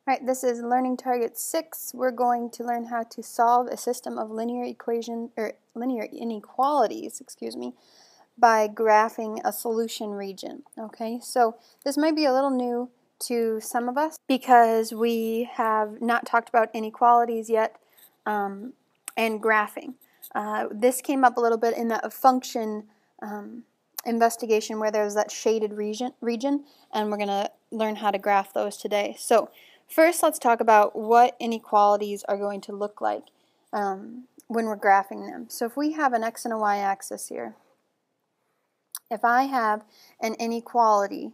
Alright, this is Learning Target 6. We're going to learn how to solve a system of linear inequalities, by graphing a solution region. Okay, so this might be a little new to some of us because we have not talked about inequalities yet and graphing. This came up a little bit in that function investigation where there's that shaded region, and we're going to learn how to graph those today. So first, let's talk about what inequalities are going to look like when we're graphing them. So if we have an x and a y axis here, if I have an inequality,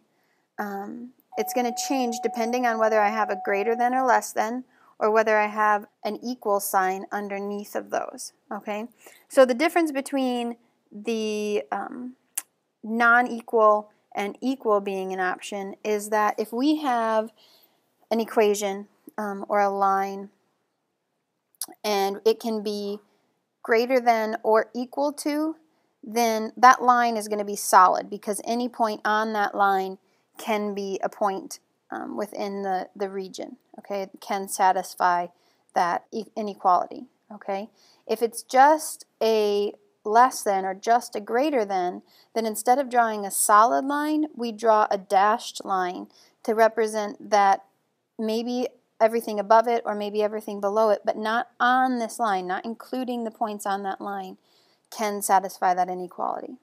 it's going to change depending on whether I have a greater than or less than, or whether I have an equal sign underneath of those. Okay, so the difference between the non-equal and equal being an option is that if we have an equation or a line and it can be greater than or equal to, then that line is going to be solid because any point on that line can be a point within the region. Okay, it can satisfy that inequality. Okay, if it's just a less than or just a greater than, then instead of drawing a solid line, we draw a dashed line to represent that maybe everything above it or maybe everything below it, but not on this line, not including the points on that line, can satisfy that inequality.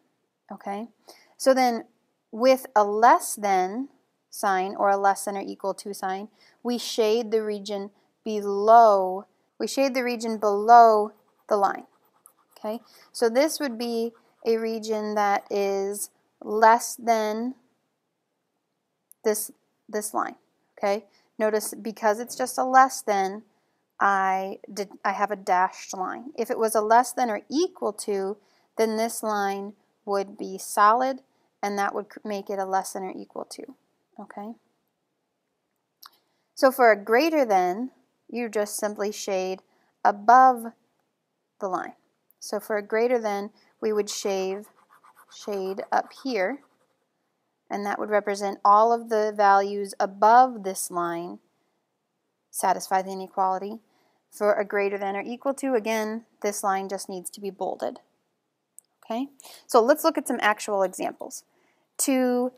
Okay, so then with a less than sign or a less than or equal to sign, we shade the region below. We shade the region below the line. Okay, so this would be a region that is less than this line. Okay, notice because it's just a less than, I have a dashed line. If it was a less than or equal to, then this line would be solid, and that would make it a less than or equal to. Okay. So for a greater than, you just simply shade above the line. So for a greater than, we would shade up here, and that would represent all of the values above this line satisfy the inequality. For a greater than or equal to, again, this line just needs to be bolded. Okay, so let's look at some actual examples. To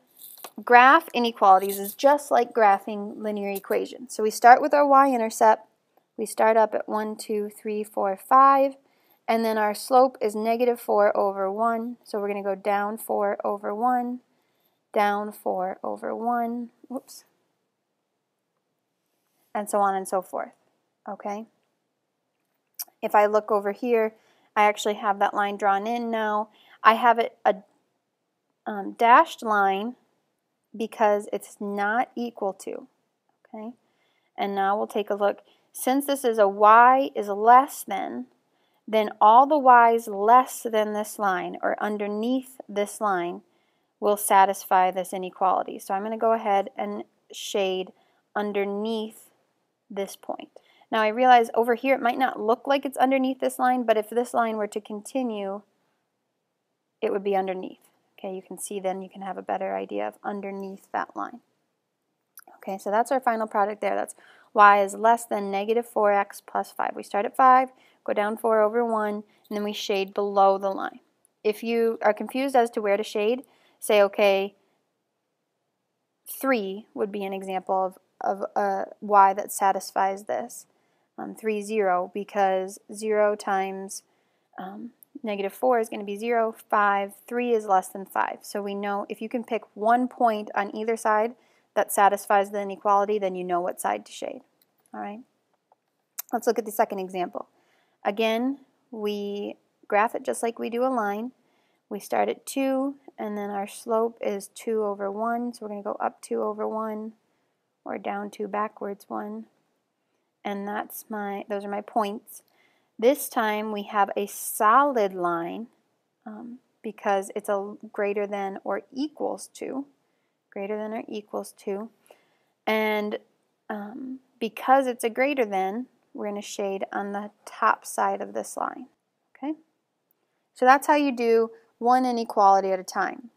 graph inequalities is just like graphing linear equations. So we start with our y-intercept. We start up at 1, 2, 3, 4, 5. And then our slope is negative 4 over 1. So we're going to go down 4 over 1, down 4 over 1, whoops, and so on and so forth. Okay? If I look over here, I actually have that line drawn in now. I have it a dashed line because it's not equal to. Okay? And now we'll take a look. Since this is a y is less than, then all the y's less than this line or underneath this line will satisfy this inequality. So I'm going to go ahead and shade underneath this point. Now I realize over here it might not look like it's underneath this line, but if this line were to continue, it would be underneath. Okay, you can see then you can have a better idea of underneath that line. Okay, so that's our final product there. That's y is less than negative 4x plus 5. We start at 5, go down 4 over 1, and then we shade below the line. If you are confused as to where to shade, say, okay, 3 would be an example of a y that satisfies this. 3, 0, because 0 times negative 4 is going to be 0, 5, 3 is less than 5. So we know if you can pick one point on either side that satisfies the inequality, then you know what side to shade. All right. Let's look at the second example. Again, we graph it just like we do a line. We start at 2, and then our slope is 2 over 1, so we're going to go up 2 over 1, or down 2 backwards 1. And those are my points. This time we have a solid line because it's a greater than or equals to. Greater than or equals to. And because it's a greater than, we're going to shade on the top side of this line. Okay? So that's how you do one inequality at a time.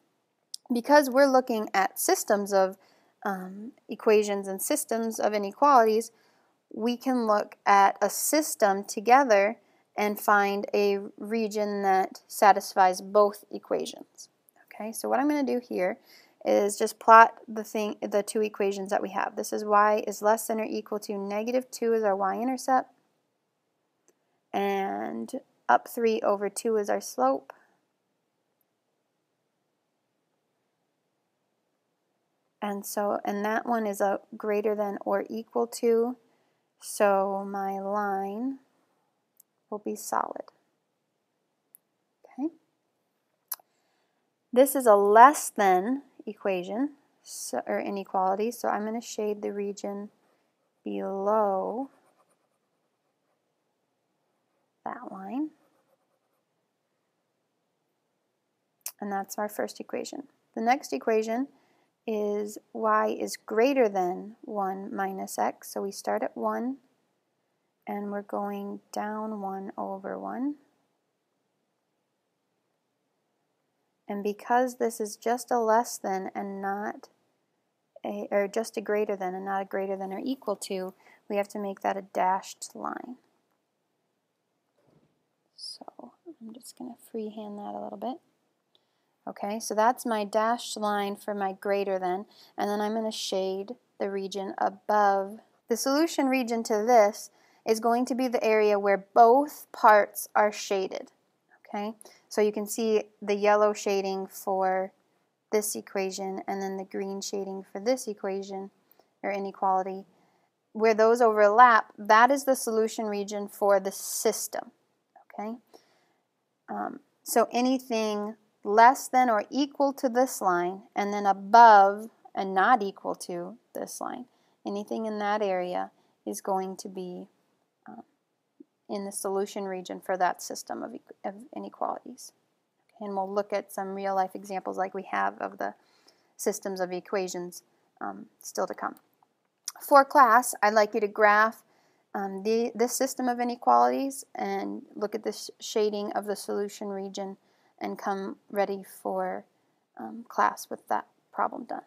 Because we're looking at systems of equations and systems of inequalities, we can look at a system together and find a region that satisfies both equations. Okay, so what I'm going to do here is just plot the two equations that we have. This is y is less than or equal to -2 is our y-intercept, and up 3 over 2 is our slope. And that one is a greater than or equal to, so my line will be solid. Okay. This is a less than equation, or inequality, so I'm going to shade the region below that line. And that's our first equation. The next equation is y is greater than 1 minus x. So we start at 1 and we're going down 1 over 1. And because this is just a less than and not a, or just a greater than and not a greater than or equal to, we have to make that a dashed line. So I'm just going to freehand that a little bit. Okay, so that's my dashed line for my greater than, and then I'm going to shade the region above. The solution region to this is going to be the area where both parts are shaded. Okay, so you can see the yellow shading for this equation and then the green shading for this equation or inequality. Where those overlap, that is the solution region for the system. Okay, so anything less than or equal to this line and then above and not equal to this line, anything in that area is going to be in the solution region for that system of inequalities. Okay, and we'll look at some real life examples like we have of the systems of equations still to come. For class, I'd like you to graph this system of inequalities and look at this shading of the solution region and come ready for class with that problem done.